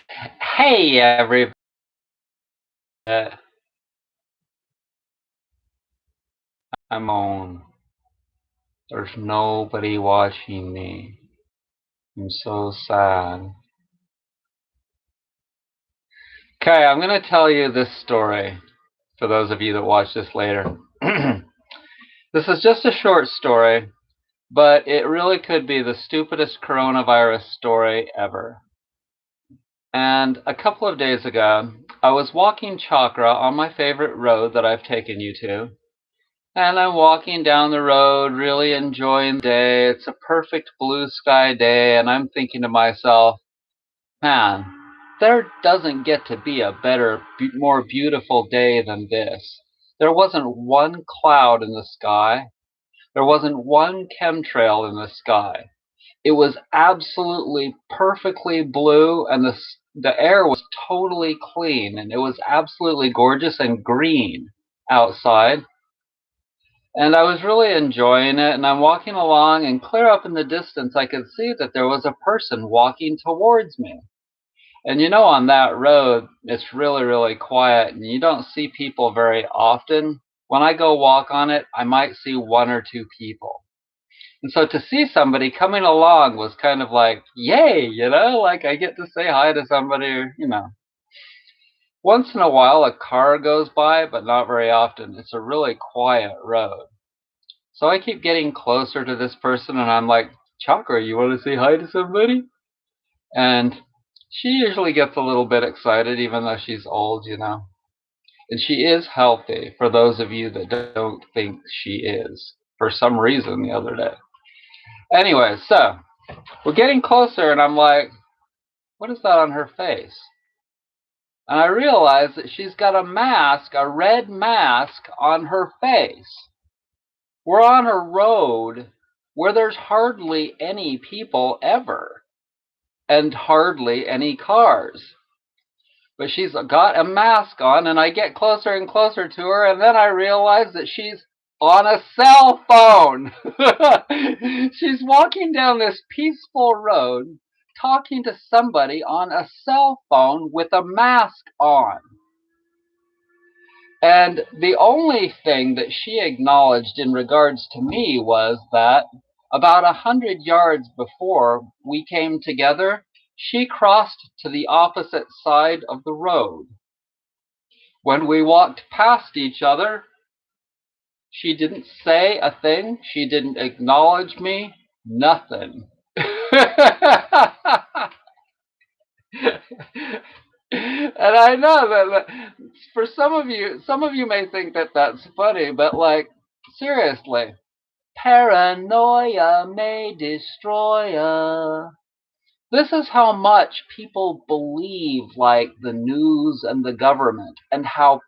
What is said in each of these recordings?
Hey, everybody. I'm on. There's nobody watching me. I'm so sad. Okay, I'm going to tell you this story for those of you that watch this later. This is just a short story, but it really could be the stupidest coronavirus story ever. And a couple of days ago, I was walking Chakra on my favorite road that I've taken you to. And I'm walking down the road, really enjoying the day. It's a perfect blue sky day, and I'm thinking to myself, man, there doesn't get to be a better, more beautiful day than this. There wasn't one cloud in the sky. There wasn't one chemtrail in the sky. It was absolutely perfectly blue, and the air was totally clean, and it was absolutely gorgeous and green outside. And I was really enjoying it, and I'm walking along, and clear up in the distance, I could see that there was a person walking towards me. And on that road, it's really, really quiet, and you don't see people very often. When I go walk on it, I might see one or two people. And so to see somebody coming along was kind of like, yay, like I get to say hi to somebody, Once in a while, a car goes by, but not very often. It's a really quiet road. So I keep getting closer to this person, and I'm like, Chakra, you want to say hi to somebody? And she usually gets a little bit excited, even though she's old. And she is healthy, for those of you that don't think she is, for some reason the other day. Anyway, so we're getting closer, and I'm like, what is that on her face? And I realize that she's got a mask, a red mask on her face. We're on a road where there's hardly any people ever, and hardly any cars. But she's got a mask on, and I get closer and closer to her, and then I realize that she's on a cell phone. She's walking down this peaceful road, talking to somebody on a cell phone with a mask on. And the only thing that she acknowledged in regards to me was that about 100 yards before we came together, she crossed to the opposite side of the road. When we walked past each other, she didn't say a thing. She didn't acknowledge me. Nothing. And I know that for some of you may think that that's funny, but like, seriously, paranoia may destroy ya. This is how much people believe, like, the news and the government, and how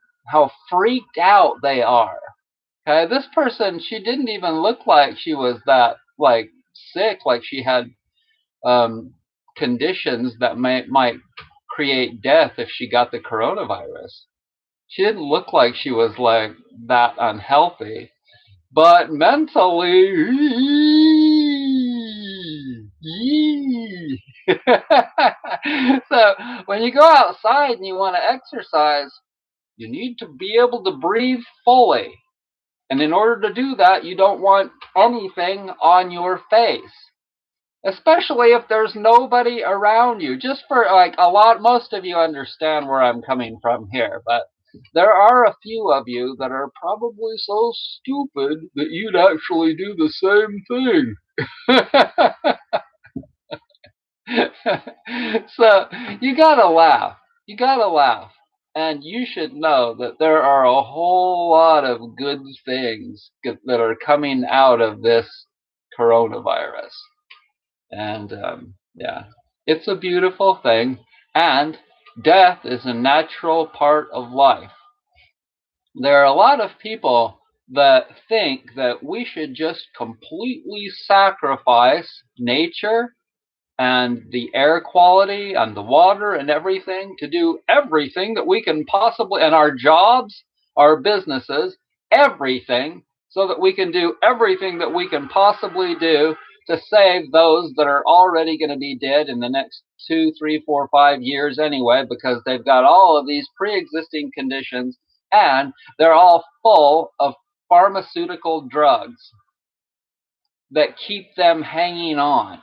freaked out they are. Okay, this person, she didn't even look like she was that, like, sick, like she had um, conditions that might create death if she got the coronavirus. She didn't look like she was like that unhealthy, but mentally, so when you go outside and you want to exercise, you need to be able to breathe fully. And in order to do that, you don't want anything on your face, especially if there's nobody around you. Just for like most of you understand where I'm coming from here, but there are a few of you that are probably so stupid that you'd actually do the same thing. So you gotta laugh. You gotta laugh. And you should know that there are a whole lot of good things that are coming out of this coronavirus. And yeah, it's a beautiful thing. And death is a natural part of life. There are a lot of people that think that we should just completely sacrifice nature and the air quality and the water and everything to do everything that we can possibly, and our jobs, our businesses, everything, so that we can do everything that we can possibly do to save those that are already going to be dead in the next 2, 3, 4, 5 years anyway, because they've got all of these pre-existing conditions and they're all full of pharmaceutical drugs that keep them hanging on.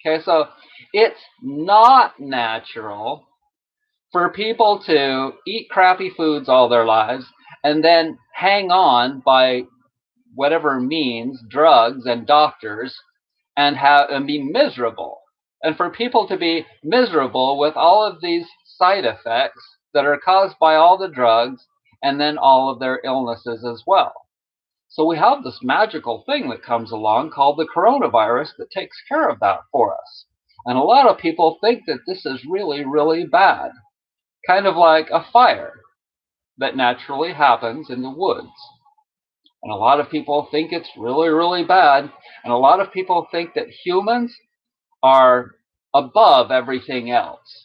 Okay, so it's not natural for people to eat crappy foods all their lives and then hang on by whatever means, drugs and doctors, and be miserable. And for people to be miserable with all of these side effects that are caused by all the drugs and then all of their illnesses as well. So we have this magical thing that comes along called the coronavirus that takes care of that for us. And a lot of people think that this is really, really bad. Kind of like a fire that naturally happens in the woods. And a lot of people think it's really, really bad. And a lot of people think that humans are above everything else.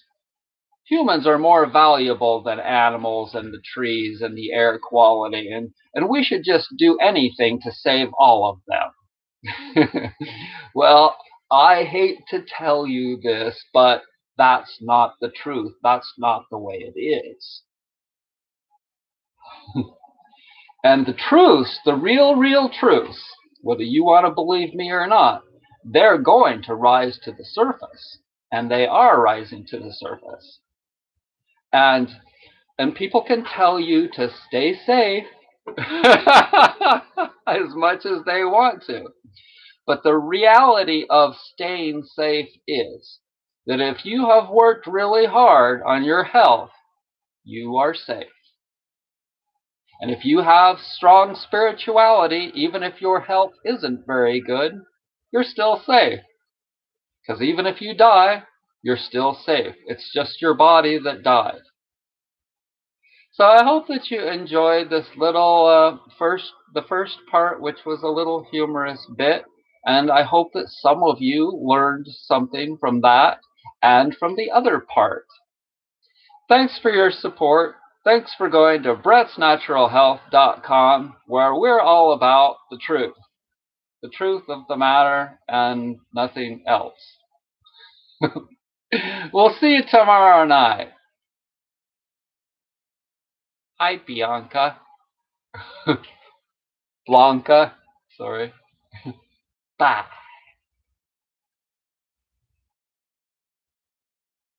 Humans are more valuable than animals and the trees and the air quality, and we should just do anything to save all of them. Well, I hate to tell you this, but that's not the truth. That's not the way it is. And the truths, the real truths, whether you want to believe me or not, they're going to rise to the surface. And they are rising to the surface. And people can tell you to stay safe as much as they want to. But the reality of staying safe is that if you have worked really hard on your health, you are safe. And if you have strong spirituality, even if your health isn't very good, you're still safe. Because even if you die, you're still safe. It's just your body that died. So I hope that you enjoyed this little the first part, which was a little humorous bit. And I hope that some of you learned something from that and from the other part. Thanks for your support. Thanks for going to brettsnaturalhealth.com, where we're all about the truth of the matter and nothing else. We'll see you tomorrow night. Hi, Bianca. Blanca. Sorry. Bye.